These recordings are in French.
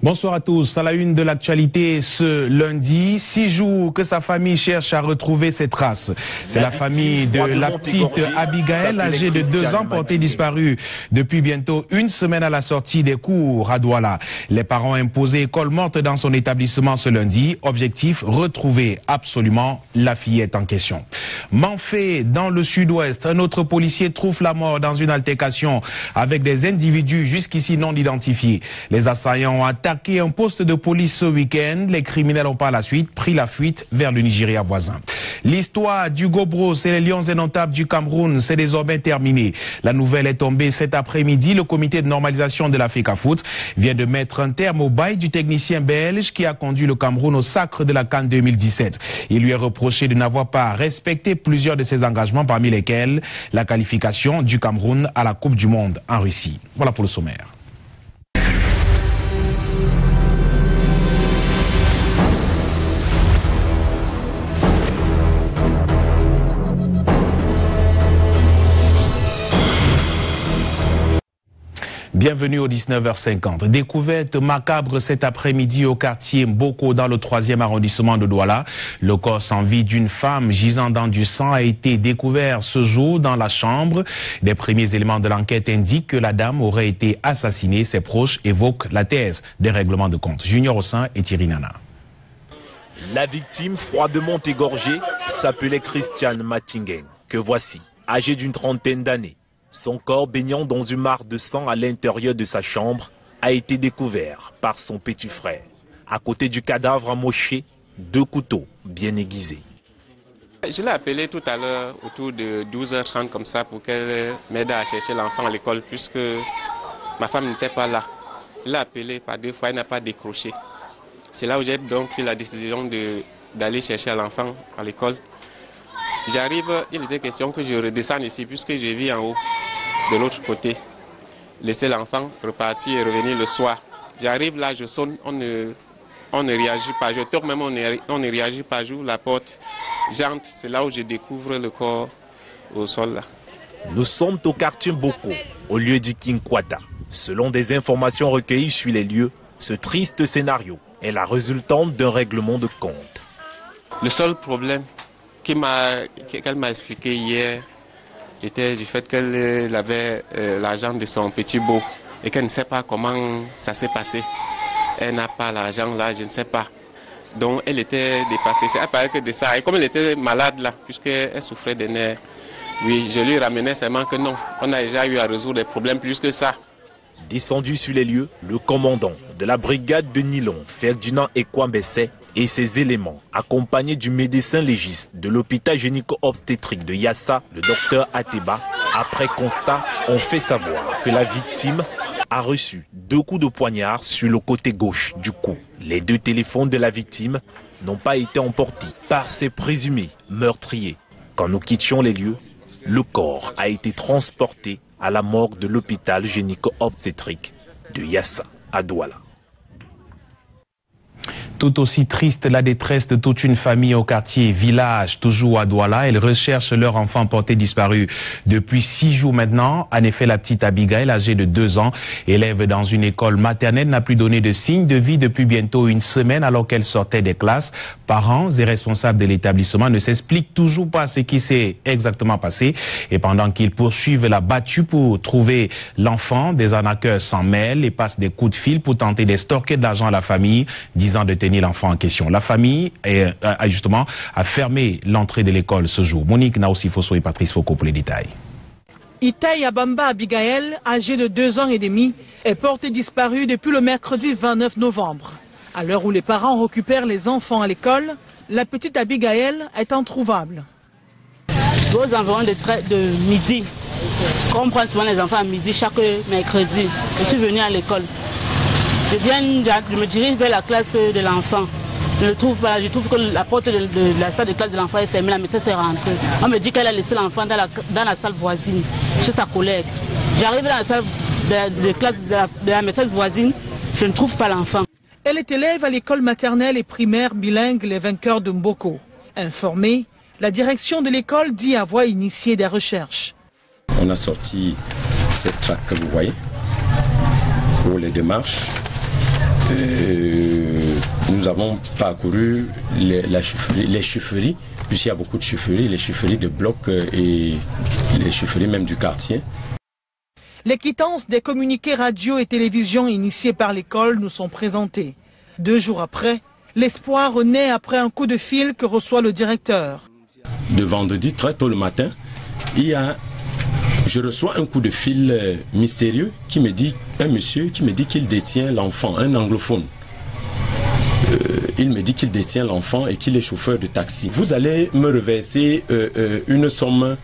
Bonsoir à tous. À la une de l'actualité ce lundi, 6 jours que sa famille cherche à retrouver ses traces. C'est la famille de la petite Abigail, âgée de 2 ans, portée disparue depuis bientôt une semaine à la sortie des cours à Douala. Les parents ont imposé école morte dans son établissement ce lundi. Objectif, retrouver absolument la fillette en question. Manfé, dans le sud-ouest, un autre policier trouve la mort dans une altercation avec des individus jusqu'ici non identifiés. Les assaillants ont attaqué un poste de police ce week-end. Les criminels ont par la suite pris la fuite vers le Nigeria voisin. L'histoire d'Hugo Bros et les Lions indomptables du Cameroun, c'est désormais terminé. La nouvelle est tombée cet après-midi. Le comité de normalisation de la FECAFOOT vient de mettre un terme au bail du technicien belge qui a conduit le Cameroun au sacre de la CAN 2017. Il lui est reproché de n'avoir pas respecté plusieurs de ses engagements, parmi lesquels la qualification du Cameroun à la Coupe du Monde en Russie. Voilà pour le sommaire. Bienvenue au 19h50. Découverte macabre cet après-midi au quartier Mboko dans le 3e arrondissement de Douala. Le corps sans vie d'une femme gisant dans du sang a été découvert ce jour dans la chambre. Les premiers éléments de l'enquête indiquent que la dame aurait été assassinée. Ses proches évoquent la thèse des règlements de compte. Junior Ossin et Thierry Nana. La victime, froidement égorgée, s'appelait Christiane Matingen, que voici, âgée d'une trentaine d'années. Son corps baignant dans une mare de sang à l'intérieur de sa chambre a été découvert par son petit frère. À côté du cadavre amoché, 2 couteaux bien aiguisés. Je l'ai appelé tout à l'heure autour de 12h30 comme ça pour qu'elle m'aide à chercher l'enfant à l'école puisque ma femme n'était pas là. Je l'ai appelé par 2 fois, elle n'a pas décroché. C'est là où j'ai donc pris la décision d'aller chercher l'enfant à l'école. J'arrive, il était question que je redescende ici puisque je vis en haut, de l'autre côté. Laisser l'enfant repartir et revenir le soir. J'arrive là, je sonne, on ne réagit pas. Je toque même, on ne réagit pas. J'ouvre la porte, j'entre, c'est là où je découvre le corps au sol là. Nous sommes au quartier Mboko, au lieu du Kinkwata. Selon des informations recueillies sur les lieux, ce triste scénario est la résultante d'un règlement de compte. Le seul problème qu'elle m'a expliqué hier était du fait qu'elle avait l'argent de son petit beau et qu'elle ne sait pas comment ça s'est passé. Elle n'a pas l'argent là, je ne sais pas. Donc elle était dépassée. Elle parlait que de ça. Et comme elle était malade là, puisqu'elle souffrait des nerfs, oui, je lui ramenais seulement que non, on a déjà eu à résoudre des problèmes plus que ça. Descendu sur les lieux, le commandant de la brigade de Nilon, Ferdinand Ekwambese, et ses éléments, accompagnés du médecin légiste de l'hôpital gynéco-obstétrique de Yassa, le docteur Ateba, après constat, ont fait savoir que la victime a reçu 2 coups de poignard sur le côté gauche du cou. Les 2 téléphones de la victime n'ont pas été emportés par ses présumés meurtriers. Quand nous quittions les lieux, le corps a été transporté à la morgue de l'hôpital gynéco-obstétrique de Yassa à Douala. Tout aussi triste, la détresse de toute une famille au quartier Village, toujours à Douala. Ils recherchent leur enfant porté disparu depuis 6 jours maintenant. En effet, la petite Abigail, âgée de 2 ans, élève dans une école maternelle, n'a plus donné de signe de vie depuis bientôt une semaine alors qu'elle sortait des classes. Parents et responsables de l'établissement ne s'expliquent toujours pas ce qui s'est exactement passé. Et pendant qu'ils poursuivent la battue pour trouver l'enfant, des arnaqueurs s'en mêlent et passent des coups de fil pour tenter d'extorquer de l'argent à la famille, disant de tenir l'enfant en question. La famille a justement fermé l'entrée de l'école ce jour. Monique Naosi-Fosso et Patrice Foucault pour les détails. Itaï Abamba Abigail, âgée de 2 ans et demi, est portée disparue depuis le mercredi 29 novembre. À l'heure où les parents récupèrent les enfants à l'école, la petite Abigail est introuvable. Aux environs de midi, comme on prend souvent les enfants à midi chaque mercredi, je suis venue à l'école. Je me dirige vers la classe de l'enfant. Je ne trouve pas. Je trouve que la porte de la salle de classe de l'enfant est fermée. La maîtresse est rentrée. On me dit qu'elle a laissé l'enfant dans la salle voisine, chez sa collègue. J'arrive dans la salle de classe de la maîtresse voisine, je ne trouve pas l'enfant. Elle est élève à l'école maternelle et primaire bilingue Les Vainqueurs de Mboko. Informée, la direction de l'école dit avoir initié des recherches. On a sorti cette traque que vous voyez pour les démarches. Nous avons parcouru les chefferies, puisqu'il y a beaucoup de chefferies, les chefferies de blocs et les chefferies même du quartier. Les quittances des communiqués radio et télévision initiés par l'école nous sont présentées. 2 jours après, l'espoir renaît après un coup de fil que reçoit le directeur. De vendredi, très tôt le matin, je reçois un coup de fil mystérieux qui me dit, un monsieur qui me dit qu'il détient l'enfant, un anglophone. Il me dit qu'il détient l'enfant et qu'il est chauffeur de taxi. Vous allez me reverser une somme.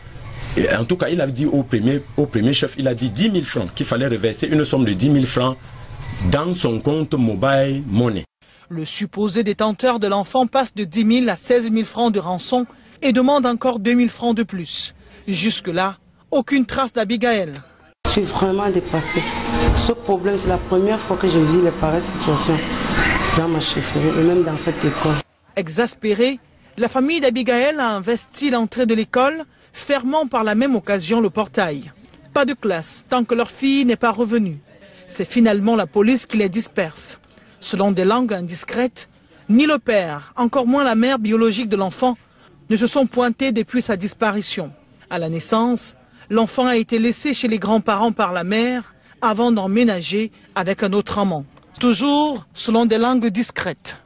En tout cas, il a dit au premier chef, il a dit 10 000 francs, qu'il fallait reverser une somme de 10 000 francs dans son compte mobile money. Le supposé détenteur de l'enfant passe de 10 000 à 16 000 francs de rançon et demande encore 2 000 francs de plus. Jusque-là, aucune trace d'Abigaël. Je suis vraiment dépassée. Ce problème, c'est la première fois que je vis les pareilles situations dans ma chefferie et même dans cette école. Exaspérée, la famille d'Abigaël a investi l'entrée de l'école, fermant par la même occasion le portail. Pas de classe tant que leur fille n'est pas revenue. C'est finalement la police qui les disperse. Selon des langues indiscrètes, ni le père, encore moins la mère biologique de l'enfant, ne se sont pointés depuis sa disparition. À la naissance, l'enfant a été laissé chez les grands-parents par la mère avant d'emménager avec un autre amant. Toujours selon des langues discrètes.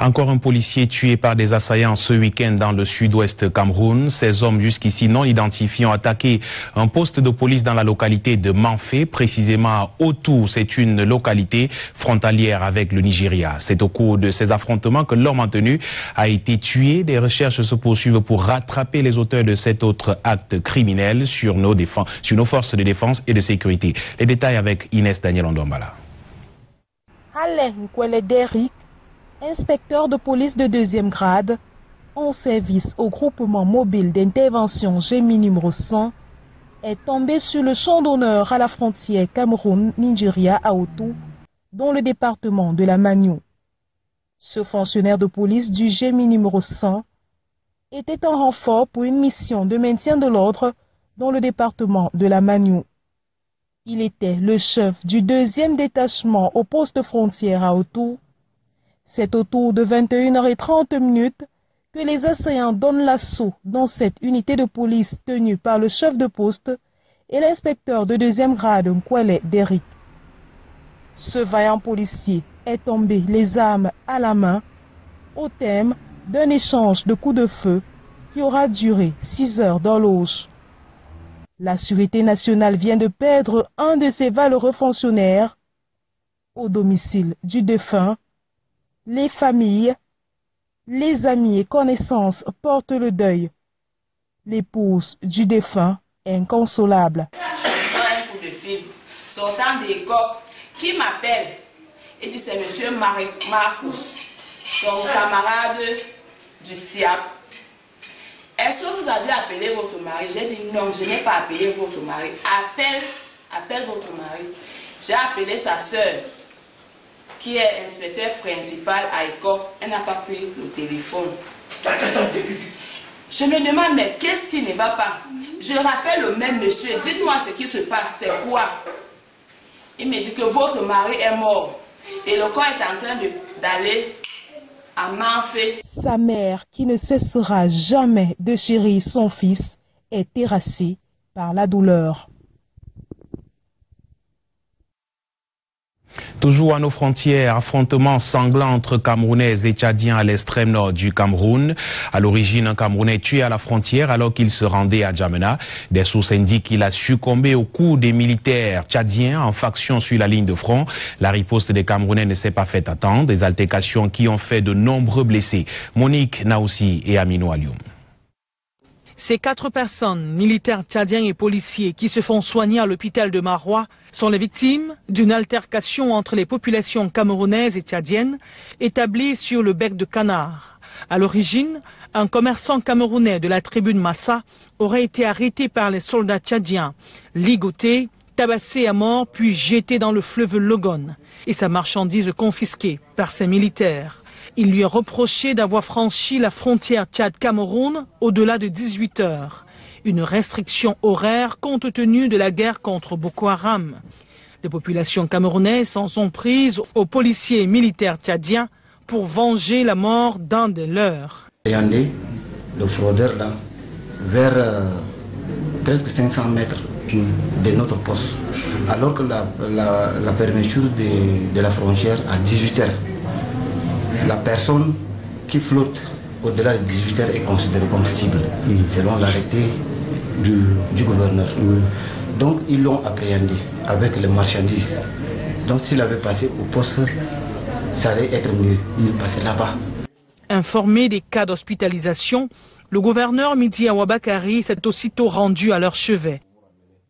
Encore un policier tué par des assaillants ce week-end dans le sud-ouest Cameroun. Ces hommes jusqu'ici non identifiés ont attaqué un poste de police dans la localité de Manfé, précisément à Otou. C'est une localité frontalière avec le Nigeria. C'est au cours de ces affrontements que l'homme en tenue a été tué. Des recherches se poursuivent pour rattraper les auteurs de cet autre acte criminel sur nos forces de défense et de sécurité. Les détails avec Inès Daniel Ondombala. Alain Nkwele-Derrick, inspecteur de police de 2e grade, en service au groupement mobile d'intervention GMI numéro 100, est tombé sur le champ d'honneur à la frontière Cameroun-Nigeria à Otou, dans le département de la Magnou. Ce fonctionnaire de police du GMI numéro 100 était en renfort pour une mission de maintien de l'ordre dans le département de la Magnou. Il était le chef du 2e détachement au poste frontière à Otou. C'est autour de 21h30 que les assaillants donnent l'assaut dans cette unité de police tenue par le chef de poste et l'inspecteur de 2e grade Nkwele-Derrick. Ce vaillant policier est tombé les armes à la main au terme d'un échange de coups de feu qui aura duré 6 heures d'horloge. La Sûreté nationale vient de perdre un de ses valeureux fonctionnaires. Au domicile du défunt, les familles, les amis et connaissances portent le deuil. L'épouse du défunt est inconsolable. Je prends un coup de fil, sortant des coques, qui m'appelle et dit c'est monsieur Marcus, son camarade du SIAP. Est-ce que vous avez appelé votre mari? J'ai dit non, je n'ai pas appelé votre mari. Appelle votre mari. J'ai appelé sa soeur, qui est inspecteur principal à ECOP. Elle n'a pas pris le téléphone. Je me demande, mais qu'est-ce qui ne va pas? Je rappelle le même monsieur, dites-moi ce qui se passe, c'est quoi? Il me dit que votre mari est mort et le corps est en train d'aller à Manfé. Sa mère, qui ne cessera jamais de chérir son fils, est terrassée par la douleur. Toujours à nos frontières, affrontements sanglants entre Camerounais et Tchadiens à l'extrême nord du Cameroun. À l'origine, un Camerounais tué à la frontière alors qu'il se rendait à Djamena. Des sources indiquent qu'il a succombé au coup des militaires tchadiens en faction sur la ligne de front. La riposte des Camerounais ne s'est pas fait attendre. Des altercations qui ont fait de nombreux blessés. Monique Naoussi et Aminou Alioum. Ces 4 personnes, militaires tchadiens et policiers, qui se font soigner à l'hôpital de Maroua, sont les victimes d'une altercation entre les populations camerounaises et tchadiennes établies sur le bec de Canard. À l'origine, un commerçant camerounais de la tribune Massa aurait été arrêté par les soldats tchadiens, ligoté, tabassé à mort puis jeté dans le fleuve Logone et sa marchandise confisquée par ses militaires. Il lui est reproché d'avoir franchi la frontière Tchad-Cameroun au-delà de 18 heures. Une restriction horaire compte tenu de la guerre contre Boko Haram. Les populations camerounaises s'en sont prises aux policiers et militaires tchadiens pour venger la mort d'un des leurs. Yandé, le fraudeur là, vers presque 500 mètres de notre poste, alors que la fermeture de la frontière à 18 heures. La personne qui flotte au-delà de 18 heures est considérée comme cible, selon l'arrêté du gouverneur. Donc ils l'ont appréhendé avec les marchandises. Donc s'il avait passé au poste, ça allait être mieux. Il passait là-bas. Informé des cas d'hospitalisation, le gouverneur Midi Awabakari s'est aussitôt rendu à leur chevet.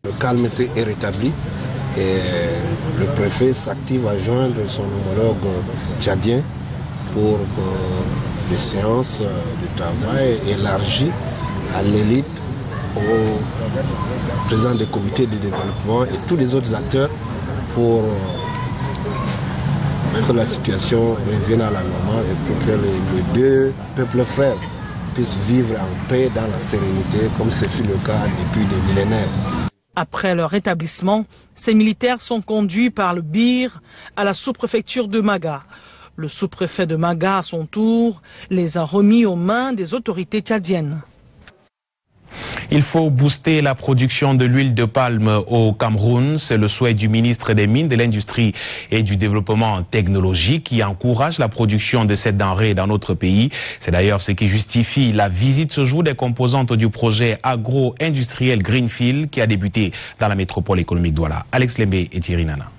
Le calme s'est rétabli et le préfet s'active à joindre son homologue tchadien pour que les séances de travail élargies à l'élite, au président des comités de développement et tous les autres acteurs pour que la situation revienne à la normale et pour que les deux peuples frères puissent vivre en paix dans la sérénité comme ce fut le cas depuis des millénaires. Après leur établissement, ces militaires sont conduits par le BIR à la sous-préfecture de Maga. Le sous-préfet de Maga, à son tour, les a remis aux mains des autorités tchadiennes. Il faut booster la production de l'huile de palme au Cameroun. C'est le souhait du ministre des Mines, de l'Industrie et du Développement technologique qui encourage la production de cette denrée dans notre pays. C'est d'ailleurs ce qui justifie la visite ce jour des composantes du projet agro-industriel Greenfield qui a débuté dans la métropole économique Douala. Alex Lembe et Thierry Nana.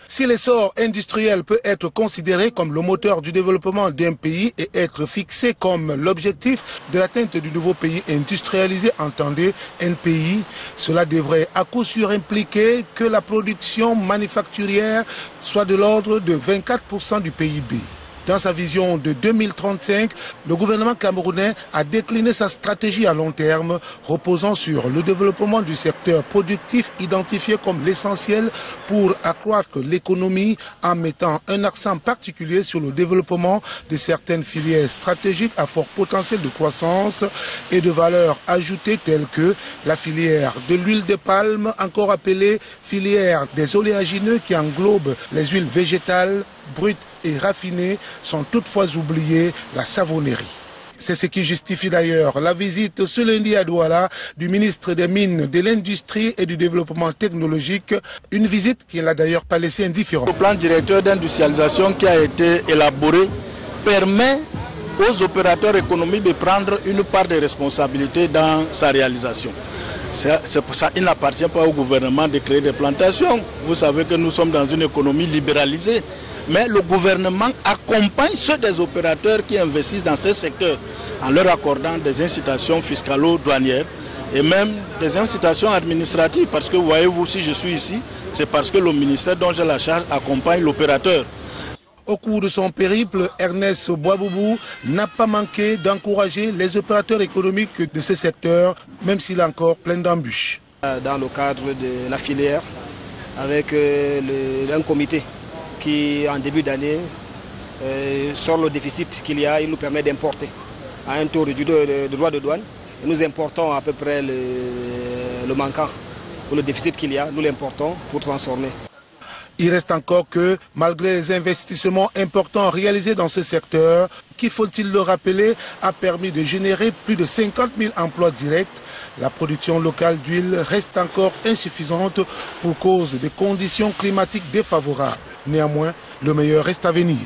Si l'essor industriel peut être considéré comme le moteur du développement d'un pays et être fixé comme l'objectif de l'atteinte du nouveau pays industrialisé, entendez NPI, cela devrait à coup sûr impliquer que la production manufacturière soit de l'ordre de 24% du PIB. Dans sa vision de 2035, le gouvernement camerounais a décliné sa stratégie à long terme, reposant sur le développement du secteur productif identifié comme l'essentiel pour accroître l'économie en mettant un accent particulier sur le développement de certaines filières stratégiques à fort potentiel de croissance et de valeur ajoutée telles que la filière de l'huile de palme, encore appelée filière des oléagineux qui englobe les huiles végétales, brutes et raffinées, sont toutefois oubliées la savonnerie. C'est ce qui justifie d'ailleurs la visite ce lundi à Douala du ministre des Mines, de l'Industrie et du Développement technologique, une visite qui ne l'a d'ailleurs pas laissé indifférent. Le plan directeur d'industrialisation qui a été élaboré permet aux opérateurs économiques de prendre une part des responsabilités dans sa réalisation. C'est pour ça qu'il n'appartient pas au gouvernement de créer des plantations. Vous savez que nous sommes dans une économie libéralisée. Mais le gouvernement accompagne ceux des opérateurs qui investissent dans ce secteur en leur accordant des incitations fiscalo-douanières et même des incitations administratives. Parce que voyez-vous, si je suis ici, c'est parce que le ministère dont j'ai la charge accompagne l'opérateur. Au cours de son périple, Ernest Boaboubou n'a pas manqué d'encourager les opérateurs économiques de ce secteur, même s'il est encore plein d'embûches. Dans le cadre de la filière, avec un comité qui, en début d'année, sur le déficit qu'il y a, il nous permet d'importer à un taux réduit de droits de douane. Et nous importons à peu près le manquant, ou le déficit qu'il y a, nous l'importons pour transformer. Il reste encore que, malgré les investissements importants réalisés dans ce secteur, qui, faut-il le rappeler, a permis de générer plus de 50 000 emplois directs, la production locale d'huile reste encore insuffisante pour cause des conditions climatiques défavorables. Néanmoins, le meilleur reste à venir.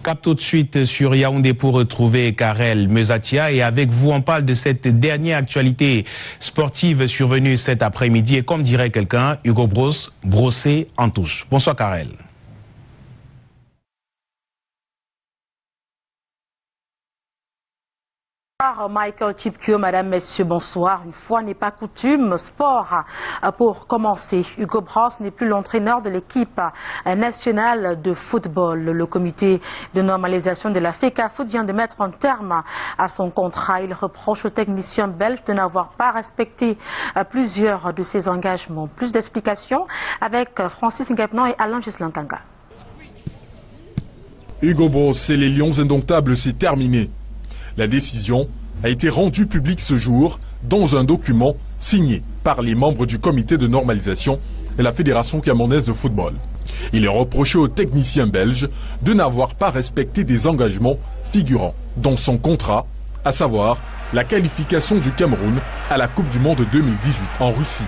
Cap tout de suite sur Yaoundé pour retrouver Karel Mezatia. Et avec vous, on parle de cette dernière actualité sportive survenue cet après-midi. Et comme dirait quelqu'un, Hugo Brosse, brossé en touche. Bonsoir Karel. Michael Chipkio, madame, messieurs, bonsoir. Une fois n'est pas coutume, sport pour commencer. Hugo Bross n'est plus l'entraîneur de l'équipe nationale de football. Le comité de normalisation de la FECAFOOT vient de mettre un terme à son contrat. Il reproche au technicien belge de n'avoir pas respecté plusieurs de ses engagements. Plus d'explications avec Francis Ngapnon et Alain Gislankanga. Hugo Bross et les Lions indomptables, c'est terminé. La décision a été rendue publique ce jour dans un document signé par les membres du comité de normalisation et la Fédération camerounaise de football. Il est reproché au technicien belge de n'avoir pas respecté des engagements figurant dans son contrat, à savoir la qualification du Cameroun à la Coupe du Monde 2018 en Russie.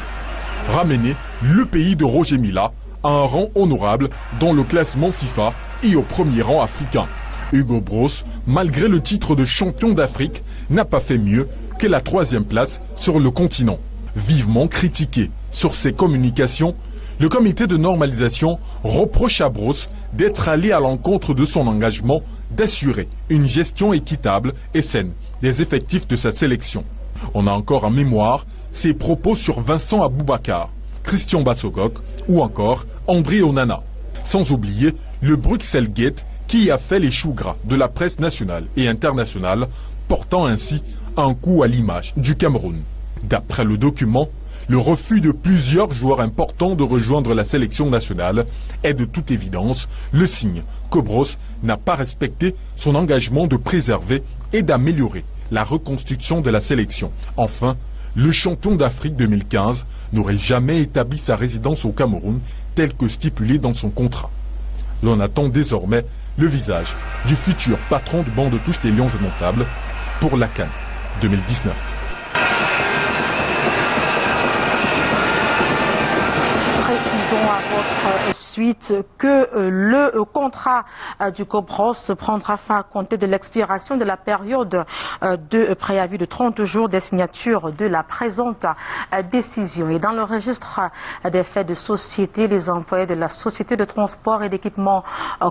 Ramener le pays de Roger Mila à un rang honorable dans le classement FIFA et au premier rang africain. Hugo Bross, malgré le titre de champion d'Afrique, n'a pas fait mieux que la 3e place sur le continent. Vivement critiqué sur ses communications, le comité de normalisation reproche à Bross d'être allé à l'encontre de son engagement d'assurer une gestion équitable et saine des effectifs de sa sélection. On a encore en mémoire ses propos sur Vincent Aboubakar, Christian Bassogok ou encore André Onana. Sans oublier le Bruxelles Gate qui a fait les choux gras de la presse nationale et internationale, portant ainsi un coup à l'image du Cameroun. D'après le document, le refus de plusieurs joueurs importants de rejoindre la sélection nationale est de toute évidence le signe que Bross n'a pas respecté son engagement de préserver et d'améliorer la reconstruction de la sélection. Enfin, le champion d'Afrique 2015 n'aurait jamais établi sa résidence au Cameroun tel que stipulé dans son contrat. L'on attend désormais le visage du futur patron du banc de touche des Lions indomptables pour la CAN 2019. Précisons à votre suite que le contrat du Bross prendra fin à compter de l'expiration de la période de préavis de 30 jours des signatures de la présente décision. Et dans le registre des faits de société, les employés de la société de transport et d'équipement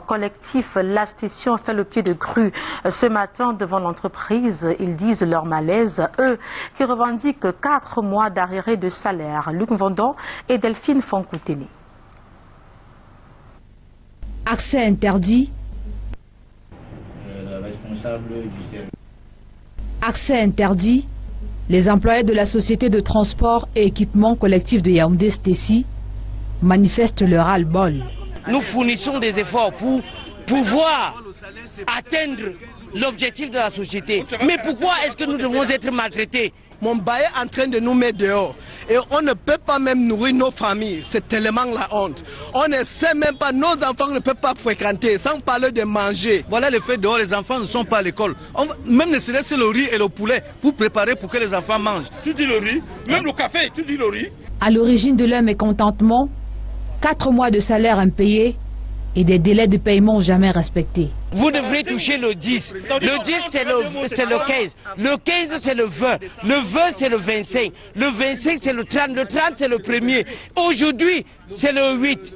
collectif, la station fait le pied de grue ce matin devant l'entreprise. Ils disent leur malaise, eux qui revendiquent 4 mois d'arrêt de salaire. Luc Vendon et Delphine Fonkouteni. Accès interdit. Accès interdit. Les employés de la société de transport et équipement collectif de Yaoundé Stécie manifestent leur ras-le-bol. Nous fournissons des efforts pour pouvoir atteindre l'objectif de la société. Mais pourquoi est-ce que nous devons être maltraités? Mon bailleur est en train de nous mettre dehors. Et on ne peut pas même nourrir nos familles. C'est tellement la honte. On ne sait même pas, nos enfants ne peuvent pas fréquenter, sans parler de manger. Voilà le fait dehors, les enfants ne sont pas à l'école. Même ne serait-ce le riz et le poulet pour préparer pour que les enfants mangent. Tu dis le riz, même le café, tu dis le riz. À l'origine de leur mécontentement, 4 mois de salaire impayés et des délais de paiement jamais respectés. Vous devrez toucher le 10. Le 10 c'est le 15. Le 15 c'est le 20. Le 20 c'est le 25. Le 25 c'est le 30. Le 30 c'est le 1er. Aujourd'hui c'est le 8.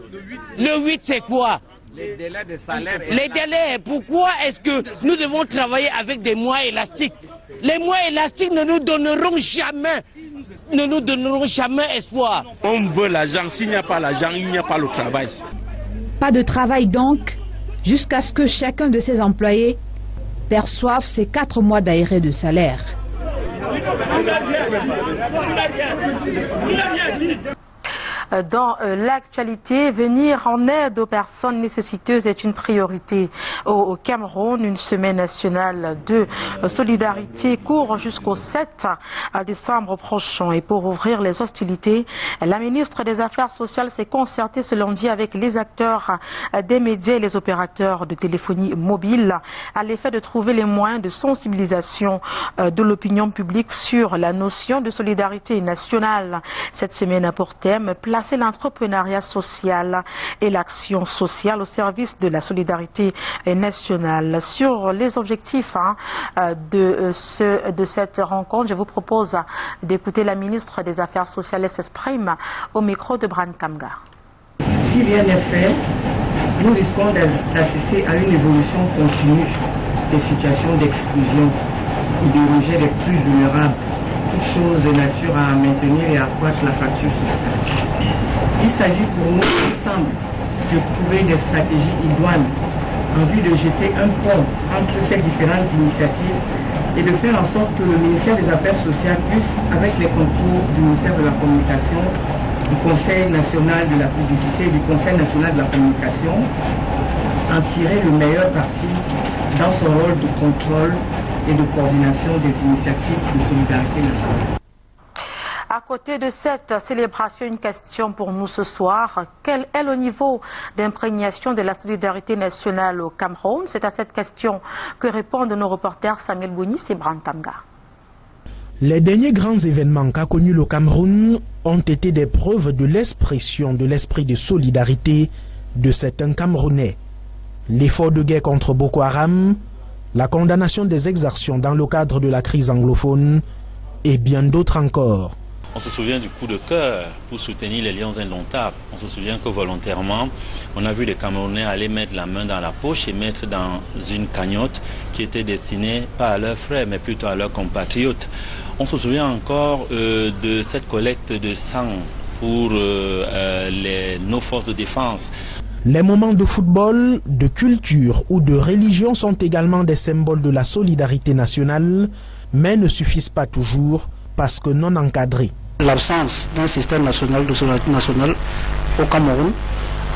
Le 8 c'est quoi? Les délais de salaire. Les délais. Pourquoi est-ce que nous devons travailler avec des mois élastiques? Les mois élastiques ne nous donneront jamais espoir. On veut l'argent. S'il n'y a pas l'argent, il n'y a pas le travail. Pas de travail donc, jusqu'à ce que chacun de ses employés perçoive ses 4 mois d'arrêt de salaire. Dans l'actualité, venir en aide aux personnes nécessiteuses est une priorité au Cameroun. Une semaine nationale de solidarité court jusqu'au 7 décembre prochain. Et pour ouvrir les hostilités, la ministre des Affaires sociales s'est concertée ce lundi avec les acteurs des médias et les opérateurs de téléphonie mobile à l'effet de trouver les moyens de sensibilisation de l'opinion publique sur la notion de solidarité nationale. Cette semaine a pour thème placer l'entrepreneuriat social et l'action sociale au service de la solidarité nationale. Sur les objectifs de cette rencontre, je vous propose d'écouter la ministre des Affaires sociales s'exprime au micro de Bran Kamgar. Si rien n'est fait, nous risquons d'assister à une évolution continue des situations d'exclusion et déroger les plus vulnérables. Toute chose est nature à maintenir et accroître la fracture sociale. Il s'agit pour nous ensemble de trouver des stratégies idoines en vue de jeter un pont entre ces différentes initiatives et de faire en sorte que le ministère des Affaires sociales puisse, avec les concours du ministère de la Communication, du Conseil national de la publicité et du Conseil national de la communication, en tirer le meilleur parti dans son rôle de contrôle et de coordination des initiatives de solidarité nationale. À côté de cette célébration, une question pour nous ce soir. Quel est le niveau d'imprégnation de la solidarité nationale au Cameroun? C'est à cette question que répondent nos reporters Samuel Bounis et Brantamga. Les derniers grands événements qu'a connus le Cameroun ont été des preuves de l'expression de l'esprit de solidarité de certains Camerounais. L'effort de guerre contre Boko Haram, la condamnation des exactions dans le cadre de la crise anglophone et bien d'autres encore. On se souvient du coup de cœur pour soutenir les Lions indomptables. On se souvient que volontairement, on a vu les Camerounais aller mettre la main dans la poche et mettre dans une cagnotte qui était destinée pas à leurs frères mais plutôt à leurs compatriotes. On se souvient encore de cette collecte de sang pour nos forces de défense. Les moments de football, de culture ou de religion sont également des symboles de la solidarité nationale, mais ne suffisent pas toujours parce que non encadrés. L'absence d'un système national de solidarité nationale au Cameroun,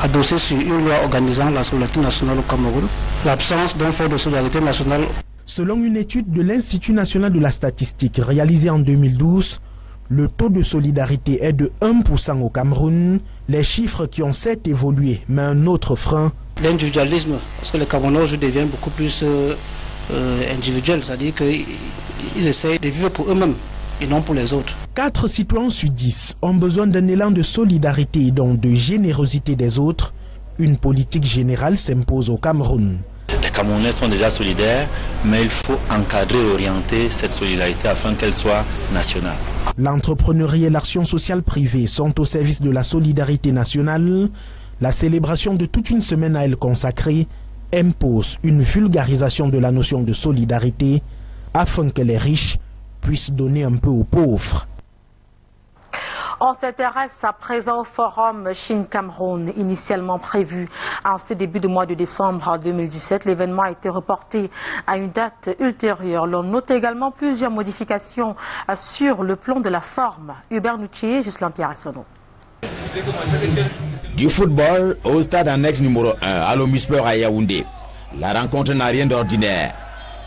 adossé sur une loi organisant la solidarité nationale au Cameroun, l'absence d'un fonds de solidarité nationale. Selon une étude de l'Institut national de la statistique réalisée en 2012, le taux de solidarité est de 1% au Cameroun, les chiffres qui ont certes évolué, mais un autre frein. L'individualisme, parce que les Camerounais aujourd'hui deviennent beaucoup plus individuels, c'est-à-dire qu'ils essayent de vivre pour eux-mêmes et non pour les autres. 4 citoyens sur 10 ont besoin d'un élan de solidarité et donc de générosité des autres. Une politique générale s'impose au Cameroun. Les Camerounais sont déjà solidaires, mais il faut encadrer et orienter cette solidarité afin qu'elle soit nationale. L'entrepreneuriat et l'action sociale privée sont au service de la solidarité nationale. La célébration de toute une semaine à elle consacrée impose une vulgarisation de la notion de solidarité afin que les riches puissent donner un peu aux pauvres. On s'intéresse à présent au forum Chine-Cameroun, initialement prévu en ce début de mois de décembre 2017. L'événement a été reporté à une date ultérieure. L'on note également plusieurs modifications sur le plan de la forme. Hubert Noutier, Gislain Pierre-Assono. Du football au stade annexe numéro 1 à l'Omusport à Yaoundé. La rencontre n'a rien d'ordinaire.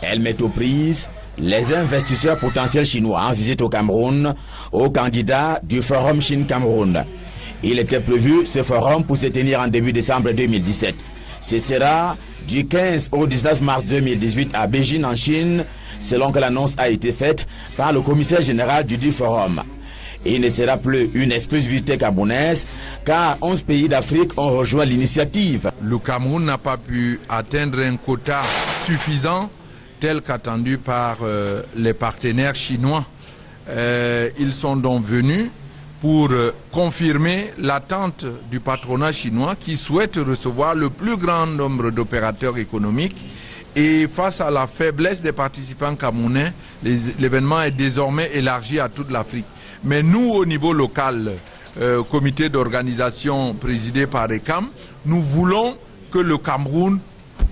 Elle met aux prises les investisseurs potentiels chinois en visite au Cameroun, aux candidats du forum Chine-Cameroun. Il était prévu ce forum pour se tenir en début décembre 2017. Ce sera du 15 au 19 mars 2018 à Beijing en Chine, selon que l'annonce a été faite par le commissaire général du forum. Il ne sera plus une exclusivité camerounaise, car 11 pays d'Afrique ont rejoint l'initiative. Le Cameroun n'a pas pu atteindre un quota suffisant tel qu'attendu par les partenaires chinois. Ils sont donc venus pour confirmer l'attente du patronat chinois qui souhaite recevoir le plus grand nombre d'opérateurs économiques. Et face à la faiblesse des participants camerounais, l'événement est désormais élargi à toute l'Afrique. Mais nous, au niveau local, comité d'organisation présidé par ECAM, nous voulons que le Cameroun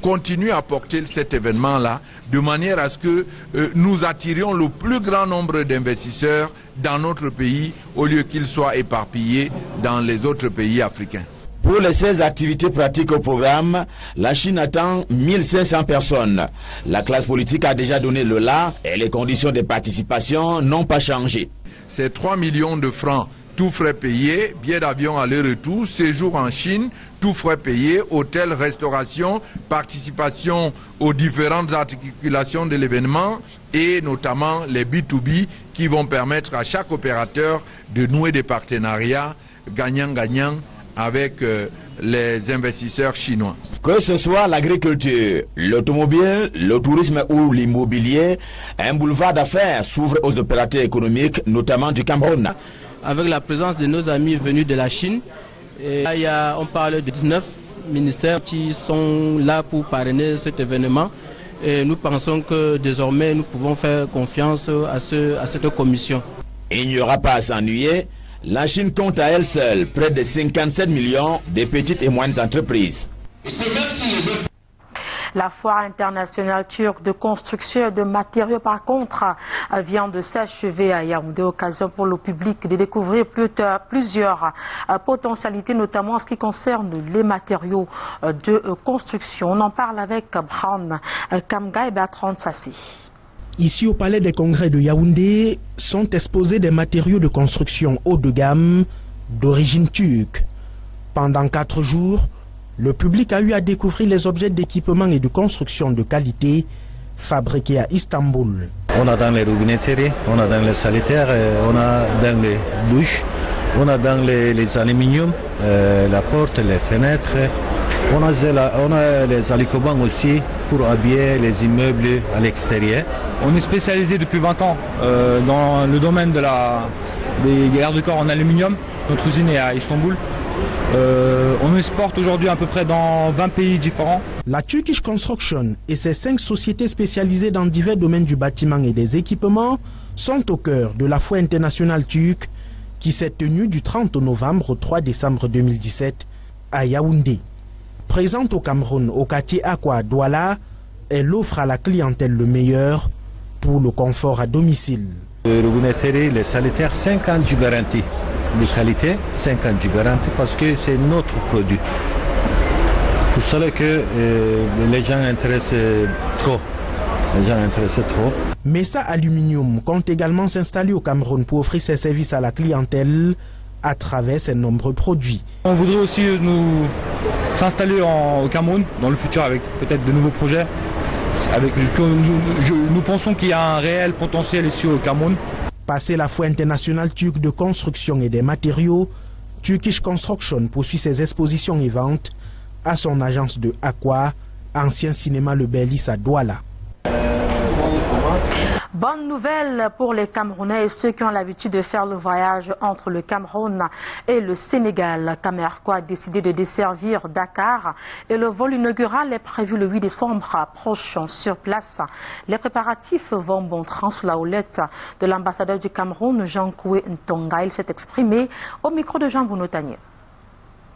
continue à porter cet événement-là, de manière à ce que nous attirions le plus grand nombre d'investisseurs dans notre pays, au lieu qu'ils soient éparpillés dans les autres pays africains. Pour les 16 activités pratiques au programme, la Chine attend 1500 personnes. La classe politique a déjà donné le la et les conditions de participation n'ont pas changé. C'est 3 millions de francs, tout frais payés, billets d'avion aller-retour, séjour en Chine, tout frais payés, hôtel, restauration, participation aux différentes articulations de l'événement et notamment les B2B qui vont permettre à chaque opérateur de nouer des partenariats gagnant-gagnant avec les investisseurs chinois. Que ce soit l'agriculture, l'automobile, le tourisme ou l'immobilier, un boulevard d'affaires s'ouvre aux opérateurs économiques, notamment du Cameroun. Avec la présence de nos amis venus de la Chine, on parle de 19 ministères qui sont là pour parrainer cet événement. Et nous pensons que désormais nous pouvons faire confiance à cette commission. Il n'y aura pas à s'ennuyer. La Chine compte à elle seule près de 57 millions de petites et moyennes entreprises. La foire internationale turque de construction et de matériaux, par contre, vient de s'achever à Yaoundé, occasion pour le public de découvrir plusieurs potentialités, notamment en ce qui concerne les matériaux de construction. On en parle avec Brown Kamga et Bertrand Sassi. Ici au Palais des Congrès de Yaoundé sont exposés des matériaux de construction haut de gamme d'origine turque. Pendant 4 jours, le public a eu à découvrir les objets d'équipement et de construction de qualité fabriqués à Istanbul. On a dans les robinetteries, on a dans les sanitaires, on a dans les douches, on a dans les aluminium, la porte, les fenêtres. On a les alicobans aussi pour habiller les immeubles à l'extérieur. On est spécialisé depuis 20 ans dans le domaine des garde-corps en aluminium. Notre usine est à Istanbul. On exporte aujourd'hui à peu près dans 20 pays différents. La Turkish Construction et ses 5 sociétés spécialisées dans divers domaines du bâtiment et des équipements sont au cœur de la foire internationale turque qui s'est tenue du 30 novembre au 3 décembre 2017 à Yaoundé. Présente au Cameroun, au quartier Aqua Douala, elle offre à la clientèle le meilleur pour le confort à domicile. Les robinetteries, les sanitaires, 5 ans de garantie de qualité, 5 ans de garantie parce que c'est notre produit. Pour cela que les gens intéressent trop. Mesa Aluminium compte également s'installer au Cameroun pour offrir ses services à la clientèle à travers ses nombreux produits. On voudrait aussi nous s'installer au Cameroun dans le futur avec peut-être de nouveaux projets. Nous pensons qu'il y a un réel potentiel ici au Cameroun. Passé la foire internationale turque de construction et des matériaux, Turkish Construction poursuit ses expositions et ventes à son agence de Aqua, ancien cinéma Le Berlis à Douala. Bonne nouvelle pour les Camerounais et ceux qui ont l'habitude de faire le voyage entre le Cameroun et le Sénégal. Camerco a décidé de desservir Dakar et le vol inaugural est prévu le 8 décembre prochain sur place. Les préparatifs vont bon train sous la houlette de l'ambassadeur du Cameroun, Jean-Koué Ntonga. Il s'est exprimé au micro de Jean Bounotanier.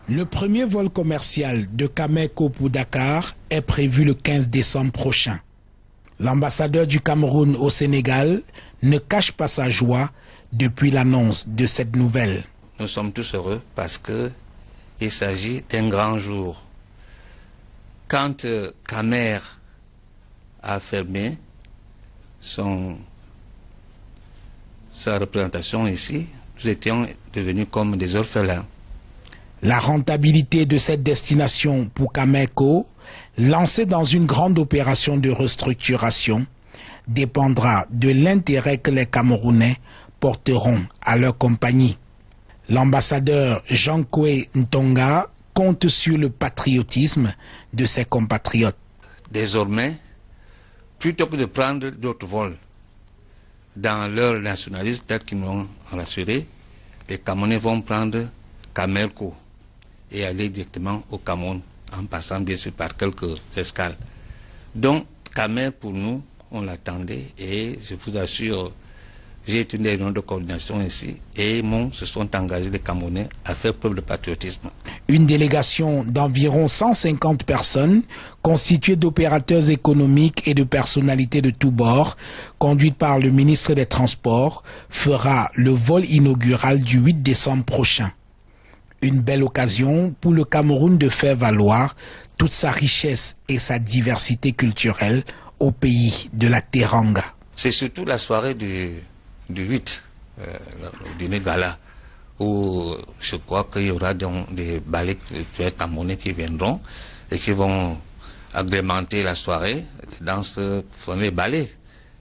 Le premier vol commercial de Camerco pour Dakar est prévu le 15 décembre prochain. L'ambassadeur du Cameroun au Sénégal ne cache pas sa joie depuis l'annonce de cette nouvelle. Nous sommes tous heureux parce qu'il s'agit d'un grand jour. Quand Camer a fermé sa représentation ici, nous étions devenus comme des orphelins. La rentabilité de cette destination pour Camerco, lancée dans une grande opération de restructuration, dépendra de l'intérêt que les Camerounais porteront à leur compagnie. L'ambassadeur Jean-Koué Ntonga compte sur le patriotisme de ses compatriotes. Désormais, plutôt que de prendre d'autres vols dans leur nationalisme tel qu'ils m'ont rassuré, les Camerounais vont prendre Camerco et aller directement au Cameroun, en passant bien sûr par quelques escales. Donc, Camer pour nous, on l'attendait et je vous assure, j'ai une réunion de coordination ici et se sont engagés les Camerounais à faire preuve de patriotisme. Une délégation d'environ 150 personnes, constituée d'opérateurs économiques et de personnalités de tous bords, conduite par le ministre des Transports, fera le vol inaugural du 8 décembre prochain. Une belle occasion pour le Cameroun de faire valoir toute sa richesse et sa diversité culturelle au pays de la Teranga. C'est surtout la soirée du 8, le dîner gala, où je crois qu'il y aura des ballets camerounais qui viendront et qui vont agrémenter la soirée. Les danses, les ballets,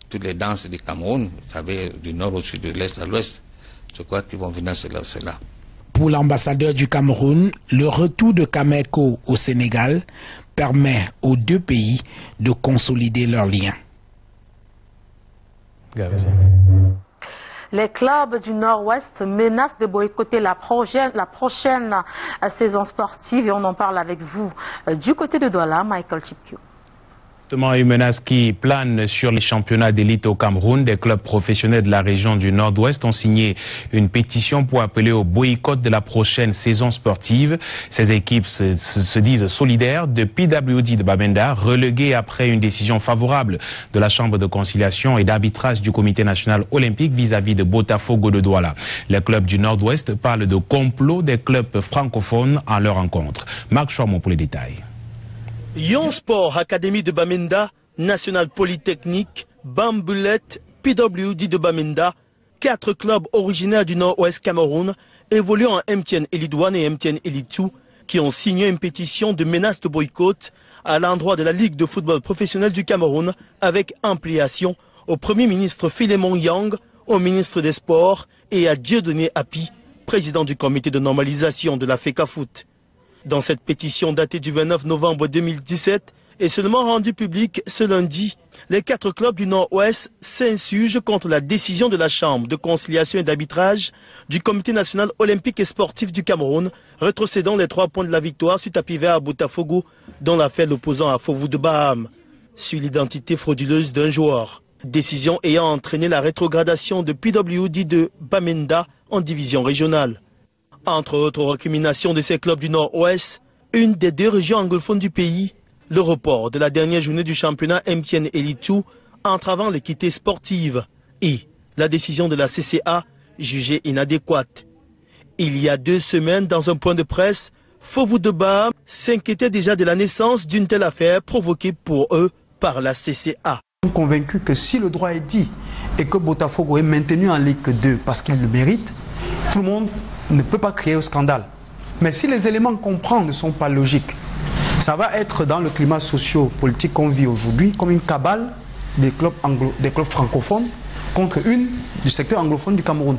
toutes les danses du Cameroun, vous savez, du nord au sud, de l'est à l'ouest, je crois qu'ils vont venir cela. Pour l'ambassadeur du Cameroun, le retour de Camerco au Sénégal permet aux deux pays de consolider leurs liens. Les clubs du Nord-Ouest menacent de boycotter la prochaine saison sportive et on en parle avec vous. Du côté de Douala, Michael Chipkio. Une menace qui plane sur les championnats d'élite au Cameroun. Des clubs professionnels de la région du Nord-Ouest ont signé une pétition pour appeler au boycott de la prochaine saison sportive. Ces équipes se disent solidaires de PWD de Bamenda, relégué après une décision favorable de la Chambre de conciliation et d'arbitrage du Comité national olympique vis-à-vis de Botafogo de Douala. Les clubs du Nord-Ouest parlent de complot des clubs francophones en leur rencontre. Marc Chouamon pour les détails. Yon Sport, Académie de Bamenda, National Polytechnique, Bambulet, PWD de Bamenda, 4 clubs originaires du Nord-Ouest Cameroun, évoluant en MTN Elite 1 et MTN Elite 2, qui ont signé une pétition de menace de boycott à l'endroit de la Ligue de football professionnel du Cameroun, avec ampliation au Premier ministre Philémon Yang, au ministre des Sports et à Dieudonné Api, président du comité de normalisation de la FECAFOOT. Dans cette pétition datée du 29 novembre 2017 et seulement rendue publique ce lundi, les 4 clubs du Nord-Ouest s'insurgent contre la décision de la Chambre de conciliation et d'arbitrage du Comité national olympique et sportif du Cameroun, rétrocédant les 3 points de la victoire suite à Piver à Botafogo, dans l'affaire l'opposant à Fovu de Baham, sur l'identité frauduleuse d'un joueur. Décision ayant entraîné la rétrogradation de PWD de Bamenda en division régionale. Entre autres récriminations de ces clubs du Nord-Ouest, une des 2 régions anglophones du pays, le report de la dernière journée du championnat MTN Elite 2 entravant l'équité sportive et la décision de la CCA jugée inadéquate. Il y a 2 semaines, dans un point de presse, Fovu de Baham s'inquiétait déjà de la naissance d'une telle affaire provoquée pour eux par la CCA. Nous sommes convaincus que si le droit est dit et que Botafogo est maintenu en Ligue 2 parce qu'il le mérite, tout le monde ne peut pas créer au scandale. Mais si les éléments qu'on prend ne sont pas logiques, ça va être dans le climat socio-politique qu'on vit aujourd'hui comme une cabale des clubs francophones contre une du secteur anglophone du Cameroun.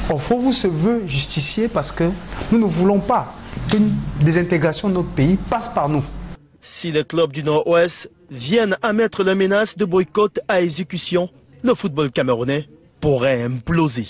Or, Fovu se veut justicier parce que nous ne voulons pas qu'une désintégration de notre pays passe par nous. Si les clubs du Nord-Ouest viennent à mettre la menace de boycott à exécution, le football camerounais pourrait imploser.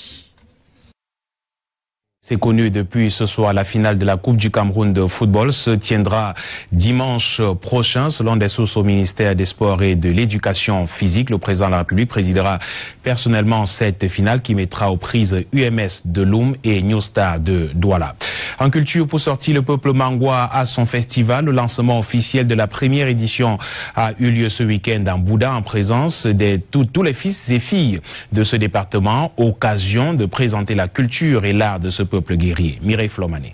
C'est connu depuis ce soir, la finale de la Coupe du Cameroun de football se tiendra dimanche prochain. Selon des sources au ministère des Sports et de l'Éducation physique, le président de la République présidera personnellement cette finale qui mettra aux prises UMS de Loum et New Star de Douala. En culture, pour sortir, le peuple mangwa à son festival. Le lancement officiel de la première édition a eu lieu ce week-end en Bouddha en présence de tous les fils et filles de ce département. Occasion de présenter la culture et l'art de ce peuple guerrier. Mireille Flomané.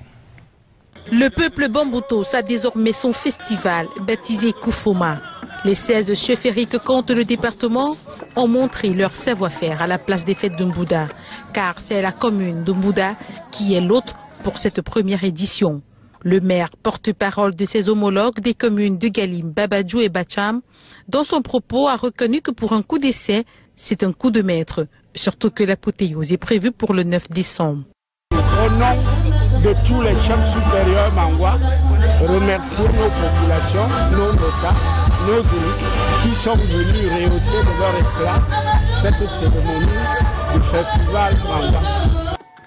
Le peuple Bamboutos a désormais son festival baptisé Koufoma. Les 16 chefferies que compte le département ont montré leur savoir-faire à la place des fêtes de Mbouda, car c'est la commune de Mbouda qui est l'hôte pour cette première édition. Le maire porte-parole de ses homologues des communes de Galim, Babadjou et Bacham, dans son propos a reconnu que pour un coup d'essai, c'est un coup de maître, surtout que l'apothéose est prévue pour le 9 décembre. Au nom de tous les chefs supérieurs mangwa, remercier nos populations, nos notas, nos élites qui sont venus rehausser de leur éclat cette cérémonie du festival mangwa.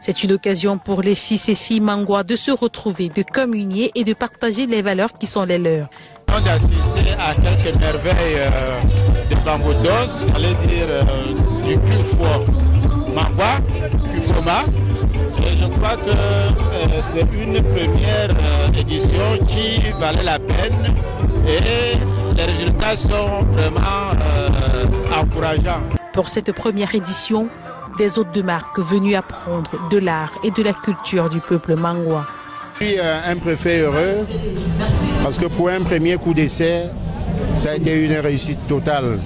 C'est une occasion pour les fils et filles mangwa de se retrouver, de communier et de partager les valeurs qui sont les leurs. On a assisté à quelques merveilles de Bamboutos, allez dire du Kufoma. Et je crois que c'est une première édition qui valait la peine et les résultats sont vraiment encourageants. Pour cette première édition, des hôtes de marque venus apprendre de l'art et de la culture du peuple mangwa. Je suis un préfet heureux parce que pour un premier coup d'essai, ça a été une réussite totale.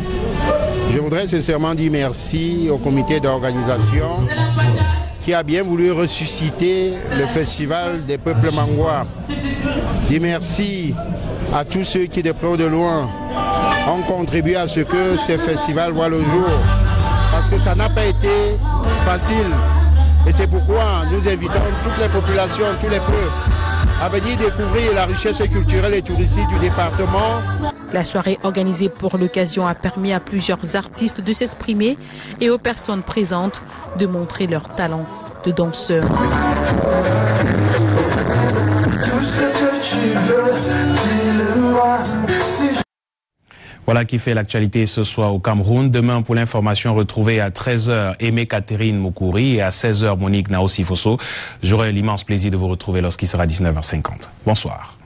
Je voudrais sincèrement dire merci au comité d'organisation qui a bien voulu ressusciter le festival des peuples mangwa. Dire merci à tous ceux qui de près ou de loin ont contribué à ce que ce festival voit le jour. Parce que ça n'a pas été facile. Et c'est pourquoi nous invitons toutes les populations, tous les peuples à venir découvrir la richesse culturelle et touristique du département. La soirée organisée pour l'occasion a permis à plusieurs artistes de s'exprimer et aux personnes présentes de montrer leur talent de danseurs. Voilà qui fait l'actualité ce soir au Cameroun. Demain, pour l'information, retrouvez à 13h Aimé Catherine Moukouri et à 16h Monique Naosifoso. J'aurai l'immense plaisir de vous retrouver lorsqu'il sera 19h50. Bonsoir.